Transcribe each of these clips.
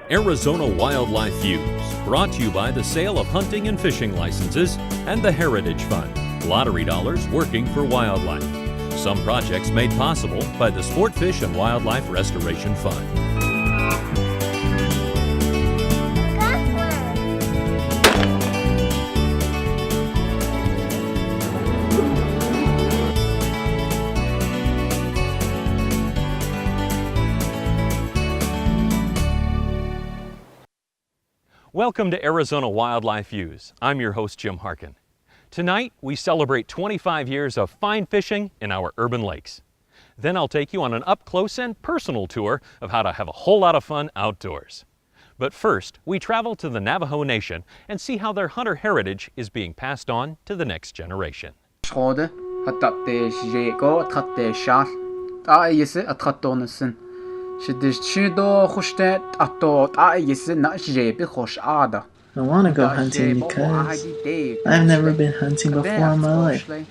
Arizona Wildlife Views, brought to you by the sale of hunting and fishing licenses and the Heritage Fund, lottery dollars working for wildlife. Some projects made possible by the Sport Fish and Wildlife Restoration Fund. Welcome to Arizona Wildlife Views. I'm your host, Jim Harkin. Tonight, we celebrate 25 years of fine fishing in our urban lakes. Then I'll take you on an up-close and personal tour of how to have a whole lot of fun outdoors. But first, we travel to the Navajo Nation and see how their hunter heritage is being passed on to the next generation. I want to go hunting because I've never been hunting before in my life. It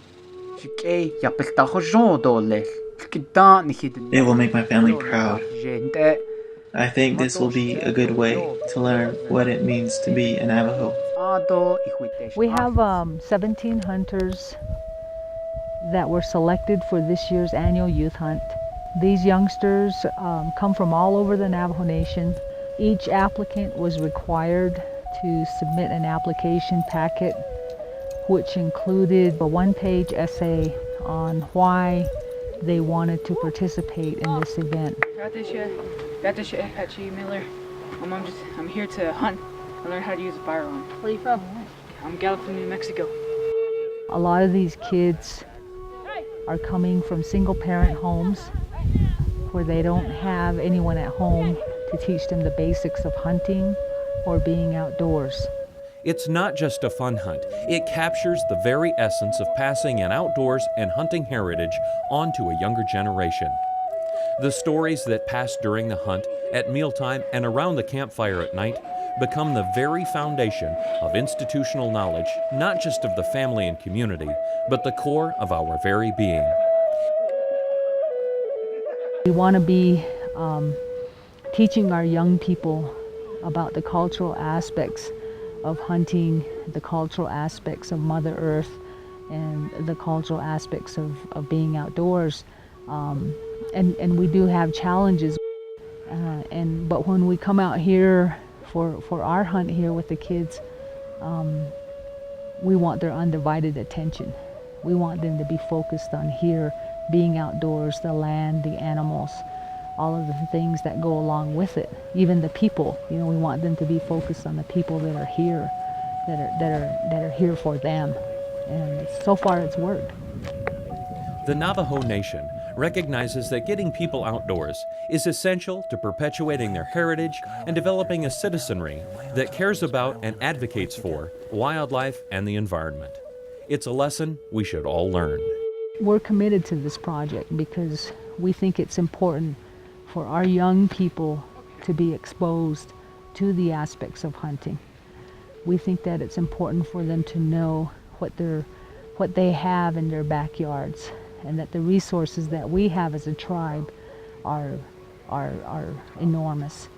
will make my family proud. I think this will be a good way to learn what it means to be a Navajo. We have 17 hunters that were selected for this year's annual youth hunt. These youngsters come from all over the Navajo Nation. Each applicant was required to submit an application packet which included a one-page essay on why they wanted to participate in this event. Miller. I'm here to hunt and learn how to use a firearm. Where are you from? I'm Gallatin, New Mexico. A lot of these kids are coming from single-parent homes where they don't have anyone at home to teach them the basics of hunting or being outdoors. It's not just a fun hunt. It captures the very essence of passing an outdoors and hunting heritage on to a younger generation. The stories that pass during the hunt, at mealtime, and around the campfire at night become the very foundation of institutional knowledge, not just of the family and community, but the core of our very being. We want to be teaching our young people about the cultural aspects of hunting, the cultural aspects of Mother Earth, and the cultural aspects of being outdoors. And we do have challenges. But when we come out here for our hunt here with the kids, we want their undivided attention. We want them to be focused on here, being outdoors, the land, the animals, all of the things that go along with it. Even the people, we want them to be focused on the people that are here, that are here for them. And so far it's worked. The Navajo Nation recognizes that getting people outdoors is essential to perpetuating their heritage and developing a citizenry that cares about and advocates for wildlife and the environment. It's a lesson we should all learn. We're committed to this project because we think it's important for our young people to be exposed to the aspects of hunting. We think that it's important for them to know what they have in their backyards, and that the resources that we have as a tribe are enormous.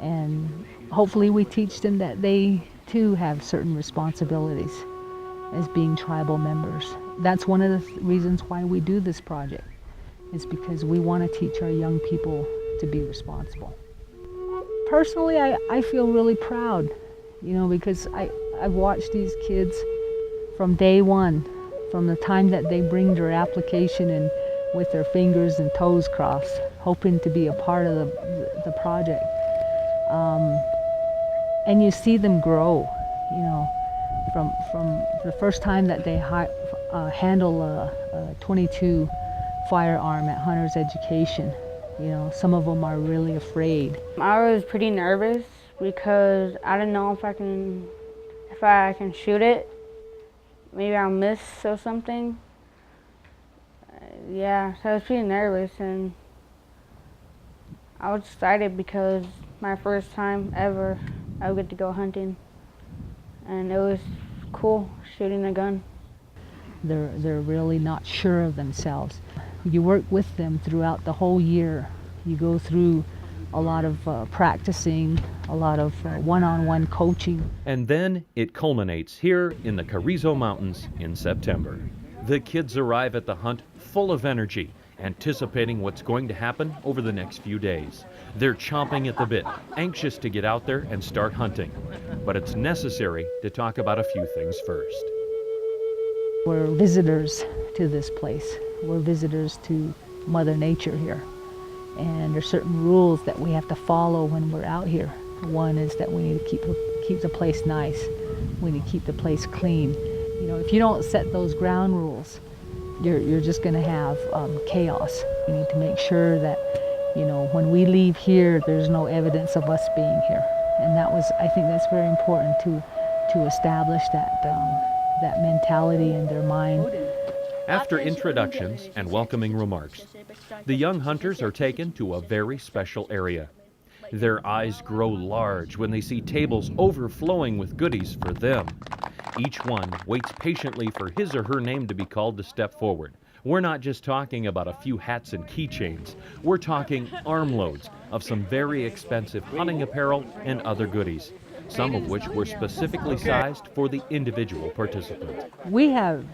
And hopefully we teach them that they too have certain responsibilities as being tribal members. That's one of the reasons why we do this project, is because we want to teach our young people to be responsible. Personally, I feel really proud, because I've watched these kids from day one, from the time that they bring their application in with their fingers and toes crossed, hoping to be a part of the project. And you see them grow, from the first time that they handle a .22 firearm at hunter's education. Some of them are really afraid. I was pretty nervous because I didn't know if I can shoot it. Maybe I'll miss or something. Yeah, so I was pretty nervous, and I was excited because my first time ever I would get to go hunting, and it was cool shooting a gun. They're really not sure of themselves. You work with them throughout the whole year. You go through a lot of practicing, a lot of one-on-one coaching. And then it culminates here in the Carrizo Mountains in September. The kids arrive at the hunt full of energy, anticipating what's going to happen over the next few days. They're chomping at the bit, anxious to get out there and start hunting. But it's necessary to talk about a few things first. We're visitors to this place. We're visitors to Mother Nature here. And there's certain rules that we have to follow when we're out here. One is that we need to keep the place nice. We need to keep the place clean. You know, if you don't set those ground rules, you're just going to have chaos. You need to make sure that, you know, when we leave here, there's no evidence of us being here. And I think that's very important to establish that mentality in their mind. After introductions and welcoming remarks, the young hunters are taken to a very special area. Their eyes grow large when they see tables overflowing with goodies for them. Each one waits patiently for his or her name to be called to step forward. We're not just talking about a few hats and keychains. We're talking armloads of some very expensive hunting apparel and other goodies, some of which were specifically sized for the individual participant. We have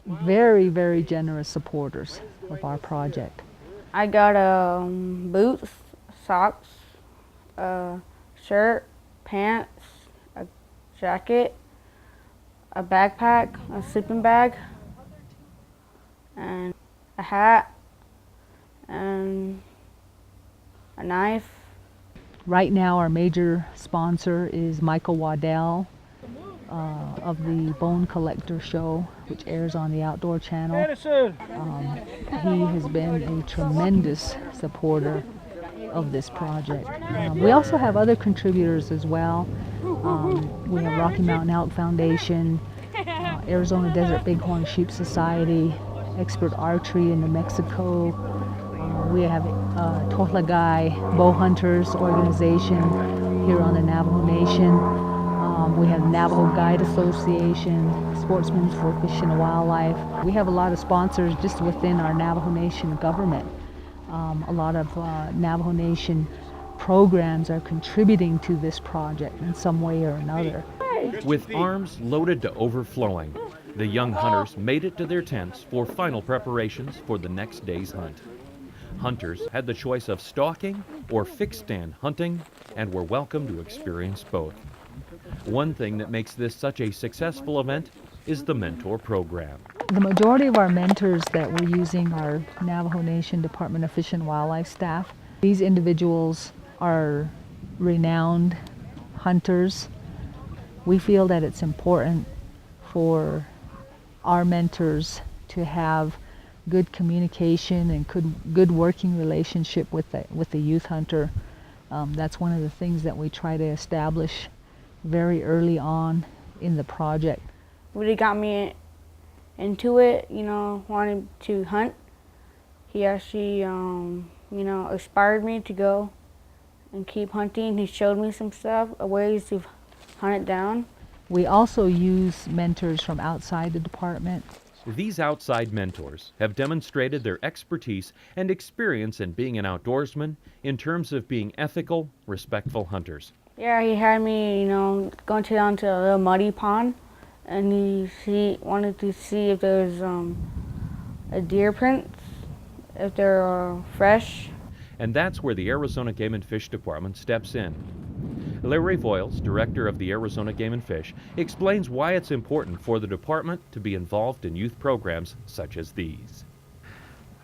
very, very generous supporters of our project. I got boots, socks, a shirt, pants, a jacket, a backpack, a sleeping bag, and a hat, and a knife. Right now our major sponsor is Michael Waddell of the Bone Collector Show, which airs on the Outdoor Channel. He has been a tremendous supporter of this project. We also have other contributors as well. We have Rocky Mountain Elk Foundation, Arizona Desert Bighorn Sheep Society, Expert Archery in New Mexico. We have Tohlagai Bow Hunters organization here on the Navajo Nation. We have Navajo Guide Association, Sportsmen for Fish and Wildlife. We have a lot of sponsors just within our Navajo Nation government. A lot of Navajo Nation programs are contributing to this project in some way or another. With arms loaded to overflowing, the young hunters made it to their tents for final preparations for the next day's hunt. Hunters had the choice of stalking or fixed stand hunting and were welcome to experience both. One thing that makes this such a successful event is the mentor program. The majority of our mentors that we're using are Navajo Nation Department of Fish and Wildlife staff. These individuals are renowned hunters. We feel that it's important for our mentors to have good communication and good working relationship with the youth hunter. That's one of the things that we try to establish very early on in the project. Really got me into it, you know, wanting to hunt. He actually, you know, inspired me to go and keep hunting. He showed me some stuff, ways to hunt it down. We also use mentors from outside the department. These outside mentors have demonstrated their expertise and experience in being an outdoorsman in terms of being ethical, respectful hunters. Yeah, he had me, you know, going down to a little muddy pond, and he wanted to see if there's a deer prints, if they're fresh. And that's where the Arizona Game and Fish Department steps in. Larry Voiles, director of the Arizona Game and Fish, explains why it's important for the department to be involved in youth programs such as these.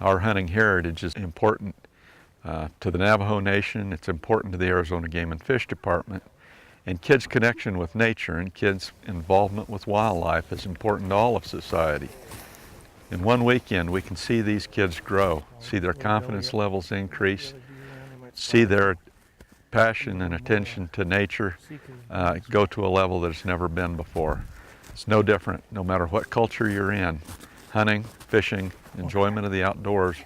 Our hunting heritage is important to the Navajo Nation. It's important to the Arizona Game and Fish Department. And kids' connection with nature and kids' involvement with wildlife is important to all of society. In one weekend, we can see these kids grow, see their confidence levels increase, see their passion and attention to nature go to a level that it's never been before. It's no different, no matter what culture you're in. Hunting, fishing, enjoyment of the outdoors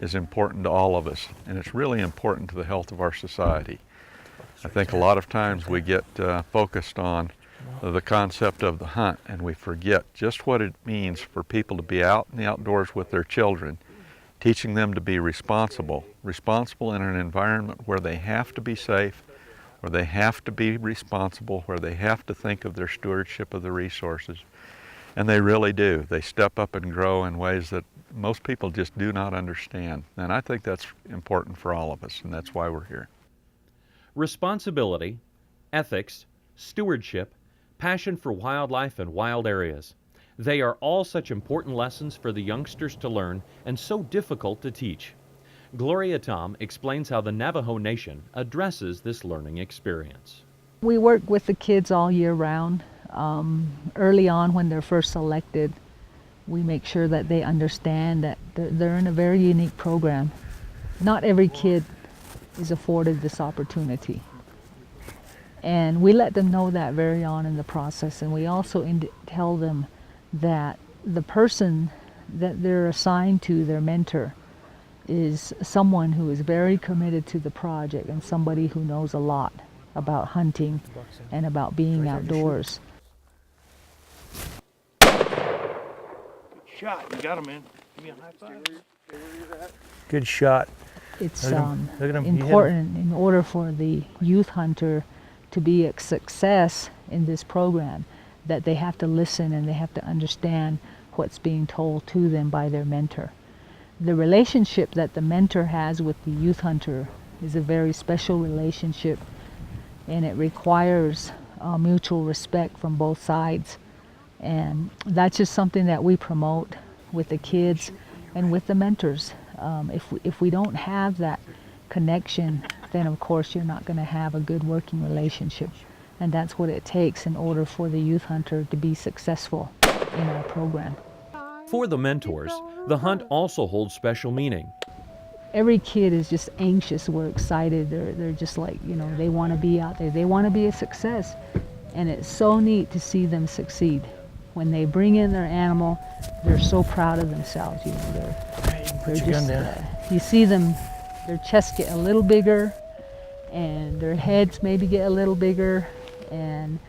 is important to all of us, and it's really important to the health of our society. I think a lot of times we get focused on the concept of the hunt, and we forget just what it means for people to be out in the outdoors with their children, teaching them to be responsible in an environment where they have to be safe, where they have to be responsible, where they have to think of their stewardship of the resources. And they really do. They step up and grow in ways that most people just do not understand. And I think that's important for all of us, and that's why we're here. Responsibility, ethics, stewardship, passion for wildlife and wild areas. They are all such important lessons for the youngsters to learn and so difficult to teach. Gloria Tom explains how the Navajo Nation addresses this learning experience. We work with the kids all year round. Early on when they're first selected, we make sure that they understand that they're in a very unique program. Not every kid is afforded this opportunity. And we let them know that very on in the process, and we also tell them that the person that they're assigned to, their mentor, is someone who is very committed to the project and somebody who knows a lot about hunting and about being outdoors. Shot. You got him, man. Give me a high five. Good shot. It's Look at him. important in order for the youth hunter to be a success in this program that they have to listen and they have to understand what's being told to them by their mentor. The relationship that the mentor has with the youth hunter is a very special relationship, and it requires mutual respect from both sides. And that's just something that we promote with the kids and with the mentors. If we don't have that connection, then of course you're not going to have a good working relationship. And that's what it takes in order for the youth hunter to be successful in our program. For the mentors, the hunt also holds special meaning. Every kid is just anxious. We're excited. They're just like, they want to be out there. They want to be a success. And it's so neat to see them succeed. When they bring in their animal, they're so proud of themselves. They're just, you see them, their chests get a little bigger, and their heads maybe get a little bigger, and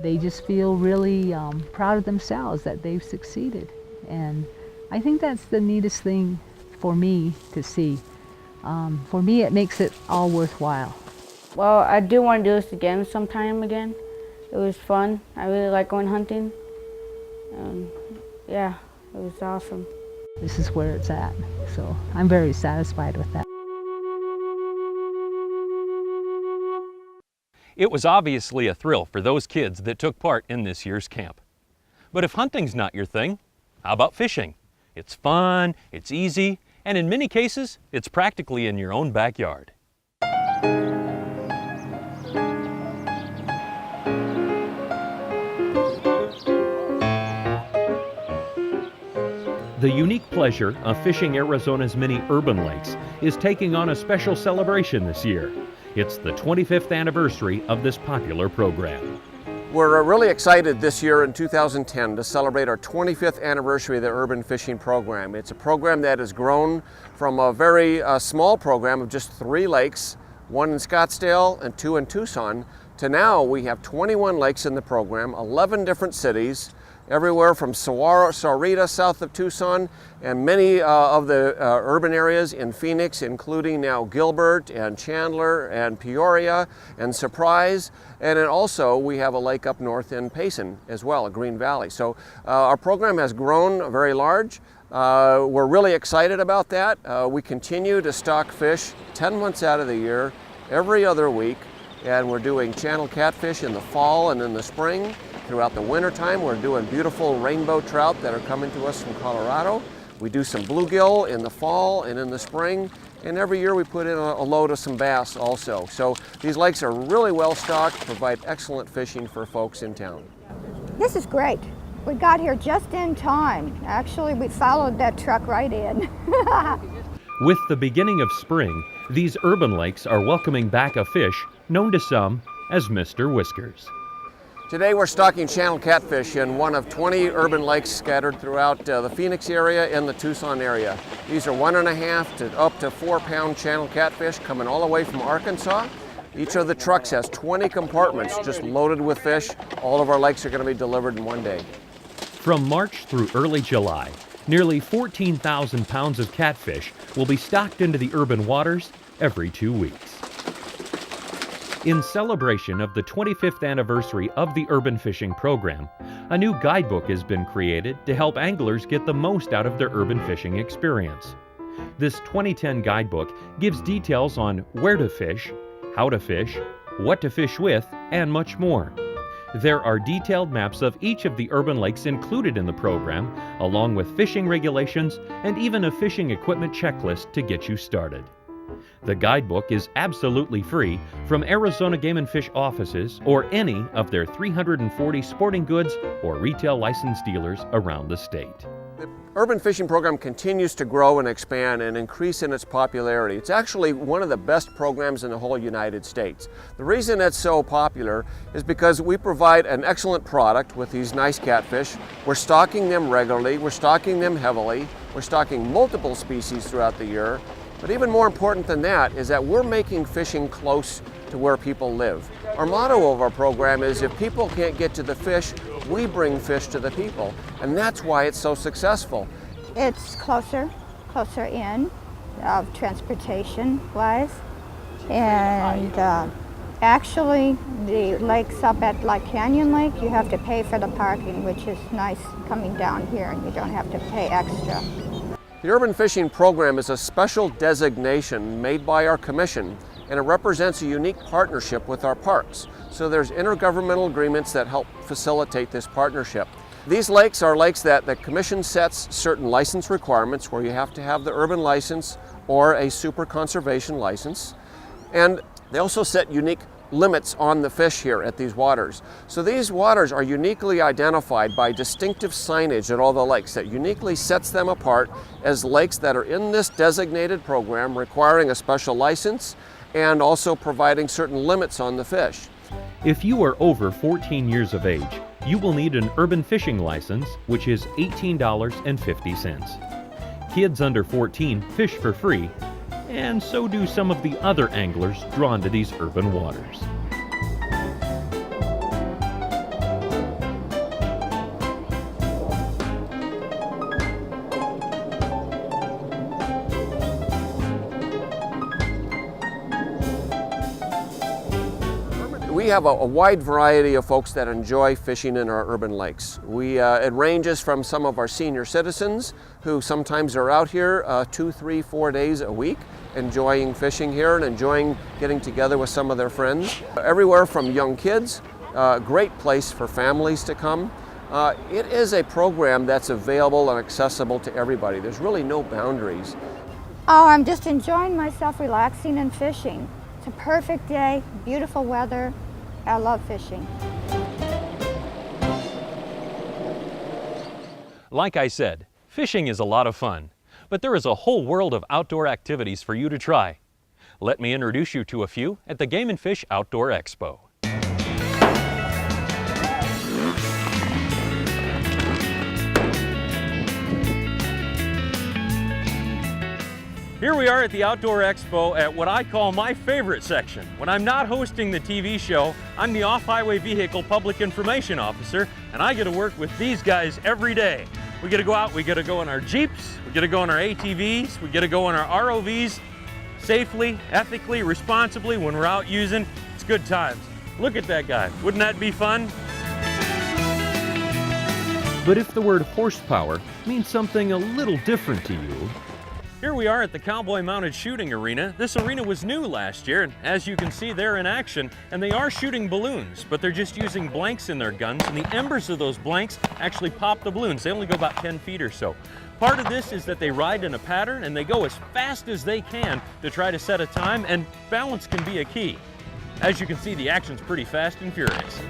they just feel really proud of themselves that they've succeeded. And I think that's the neatest thing for me to see. For me, it makes it all worthwhile. Well, I do want to do this again sometime again. It was fun. I really like going hunting. Yeah, it was awesome. This is where it's at, so I'm very satisfied with that. It was obviously a thrill for those kids that took part in this year's camp. But if hunting's not your thing, how about fishing? It's fun, it's easy, and in many cases, it's practically in your own backyard. The unique pleasure of fishing Arizona's many urban lakes is taking on a special celebration this year. It's the 25th anniversary of this popular program. We're really excited this year in 2010 to celebrate our 25th anniversary of the urban fishing program. It's a program that has grown from a very small program of just 3 lakes, 1 in Scottsdale and 2 in Tucson, to now we have 21 lakes in the program, 11 different cities, everywhere from Sahuarita, south of Tucson, and many of the urban areas in Phoenix, including now Gilbert and Chandler and Peoria and Surprise. And then also we have a lake up north in Payson as well, a Green Valley. So our program has grown very large. We're really excited about that. We continue to stock fish 10 months out of the year, every other week. And we're doing channel catfish in the fall and in the spring. Throughout the winter time, we're doing beautiful rainbow trout that are coming to us from Colorado. We do some bluegill in the fall and in the spring. And every year we put in a load of some bass also. So these lakes are really well stocked, provide excellent fishing for folks in town. This is great. We got here just in time. Actually, we followed that truck right in. With the beginning of spring, these urban lakes are welcoming back a fish known to some as Mr. Whiskers. Today we're stocking channel catfish in one of 20 urban lakes scattered throughout the Phoenix area and the Tucson area. These are 1.5 to up to 4 pound channel catfish coming all the way from Arkansas. Each of the trucks has 20 compartments just loaded with fish. All of our lakes are going to be delivered in one day. From March through early July, Nearly 14,000 pounds of catfish will be stocked into the urban waters every 2 weeks. In celebration of the 25th anniversary of the urban fishing program, a new guidebook has been created to help anglers get the most out of their urban fishing experience. This 2010 guidebook gives details on where to fish, how to fish, what to fish with, and much more. There are detailed maps of each of the urban lakes included in the program, along with fishing regulations and even a fishing equipment checklist to get you started. The guidebook is absolutely free from Arizona Game & Fish offices or any of their 340 sporting goods or retail license dealers around the state. The urban fishing program continues to grow and expand and increase in its popularity. It's actually one of the best programs in the whole United States. The reason it's so popular is because we provide an excellent product with these nice catfish. We're stocking them regularly, we're stocking them heavily, we're stocking multiple species throughout the year. But even more important than that is that we're making fishing close to where people live. Our motto of our program is if people can't get to the fish, we bring fish to the people. And that's why it's so successful. It's closer in, transportation-wise. And actually, the lakes up at like Canyon Lake, you have to pay for the parking, which is nice coming down here, and you don't have to pay extra. The urban fishing program is a special designation made by our commission, and it represents a unique partnership with our parks. So there's intergovernmental agreements that help facilitate this partnership. These lakes are lakes that the commission sets certain license requirements where you have to have the urban license or a super conservation license. And they also set unique limits on the fish here at these waters. So these waters are uniquely identified by distinctive signage at all the lakes that uniquely sets them apart as lakes that are in this designated program requiring a special license and also providing certain limits on the fish. If you are over 14 years of age, you will need an urban fishing license, which is $18.50. Kids under 14 fish for free, and so do some of the other anglers drawn to these urban waters. We have a wide variety of folks that enjoy fishing in our urban lakes. It ranges from some of our senior citizens who sometimes are out here 2, 3, 4 days a week enjoying fishing here and enjoying getting together with some of their friends. Everywhere from young kids, great place for families to come. It is a program that's available and accessible to everybody. There's really no boundaries. Oh, I'm just enjoying myself, relaxing and fishing. It's a perfect day, beautiful weather. I love fishing. Like I said, fishing is a lot of fun, but there is a whole world of outdoor activities for you to try. Let me introduce you to a few at the Game & Fish Outdoor Expo. Here we are at the Outdoor Expo at what I call my favorite section. When I'm not hosting the TV show, I'm the Off-Highway Vehicle Public Information Officer, and I get to work with these guys every day. We get to go out, we get to go in our Jeeps, we get to go in our ATVs, we get to go in our ROVs, safely, ethically, responsibly when we're out using. It's good times. Look at that guy. Wouldn't that be fun? But if the word horsepower means something a little different to you, here we are at the Cowboy Mounted Shooting Arena. This arena was new last year, and as you can see, they're in action, and they are shooting balloons, but they're just using blanks in their guns, and the embers of those blanks actually pop the balloons. They only go about 10 feet or so. Part of this is that they ride in a pattern, and they go as fast as they can to try to set a time, and balance can be a key. As you can see, the action's pretty fast and furious.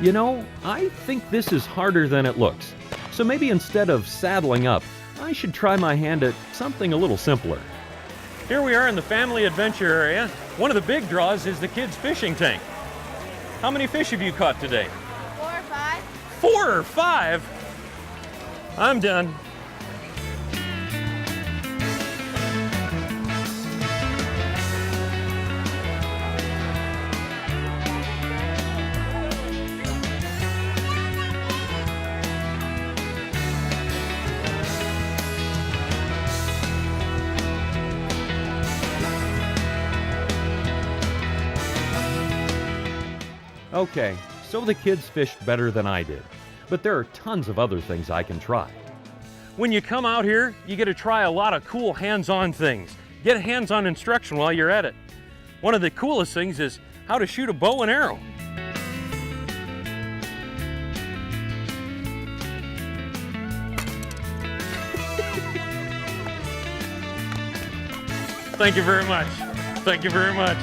You know, I think this is harder than it looks. So maybe instead of saddling up, I should try my hand at something a little simpler. Here we are in the family adventure area. One of the big draws is the kids' fishing tank. How many fish have you caught today? 4 or 5. 4 or 5? I'm done. Okay, so the kids fished better than I did, but there are tons of other things I can try. When you come out here, you get to try a lot of cool hands-on things. Get hands-on instruction while you're at it. One of the coolest things is how to shoot a bow and arrow. Thank you very much. Thank you very much.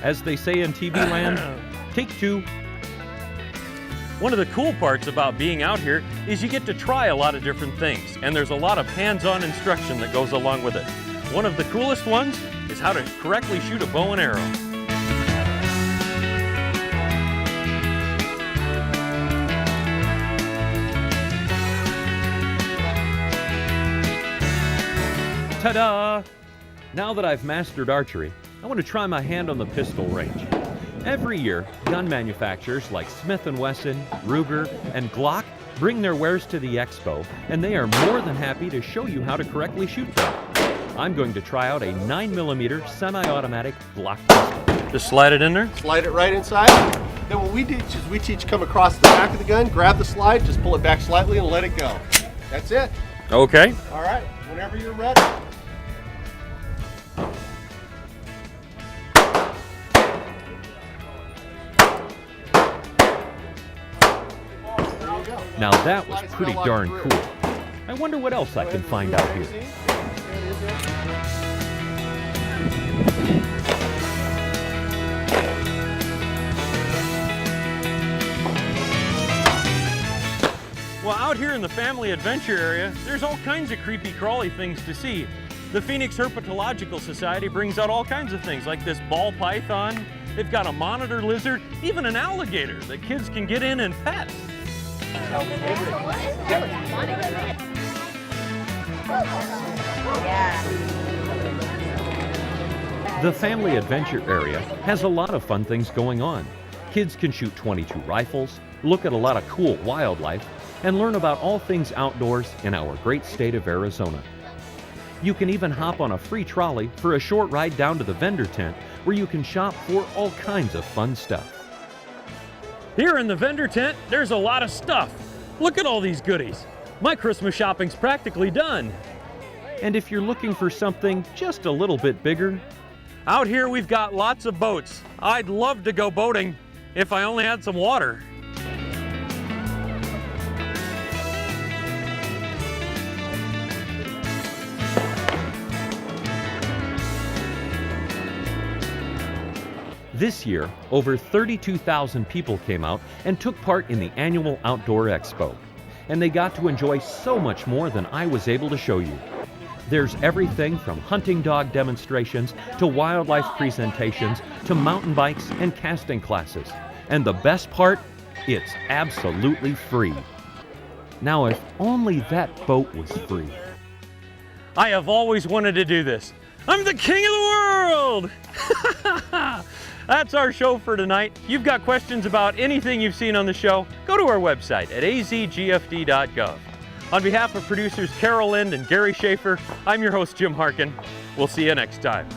As they say in TV land, take 2. One of the cool parts about being out here is you get to try a lot of different things, and there's a lot of hands-on instruction that goes along with it. One of the coolest ones is how to correctly shoot a bow and arrow. Ta-da! Now that I've mastered archery, I want to try my hand on the pistol range. Every year, gun manufacturers like Smith & Wesson, Ruger, and Glock bring their wares to the Expo, and they are more than happy to show you how to correctly shoot them. I'm going to try out a 9mm semi-automatic Glock pistol. Just slide it in there? Slide it right inside. Then what we teach is we teach come across the back of the gun, grab the slide, just pull it back slightly and let it go. That's it. Okay. All right, whenever you're ready. Now that was pretty darn cool. I wonder what else I can find out here. Well, out here in the family adventure area, there's all kinds of creepy crawly things to see. The Phoenix Herpetological Society brings out all kinds of things like this ball python. They've got a monitor lizard, even an alligator that kids can get in and pet. The family adventure area has a lot of fun things going on. Kids can shoot .22 rifles, look at a lot of cool wildlife, and learn about all things outdoors in our great state of Arizona. You can even hop on a free trolley for a short ride down to the vendor tent where you can shop for all kinds of fun stuff. Here in the vendor tent, there's a lot of stuff. Look at all these goodies. My Christmas shopping's practically done. And if you're looking for something just a little bit bigger, out here we've got lots of boats. I'd love to go boating if I only had some water. This year, over 32,000 people came out and took part in the annual Outdoor Expo. And they got to enjoy so much more than I was able to show you. There's everything from hunting dog demonstrations to wildlife presentations to mountain bikes and casting classes. And the best part, it's absolutely free. Now, if only that boat was free. I have always wanted to do this. I'm the king of the world! That's our show for tonight. You've got questions about anything you've seen on the show, go to our website at azgfd.gov. On behalf of producers Carol Lind and Gary Schaefer, I'm your host, Jim Harkin. We'll see you next time.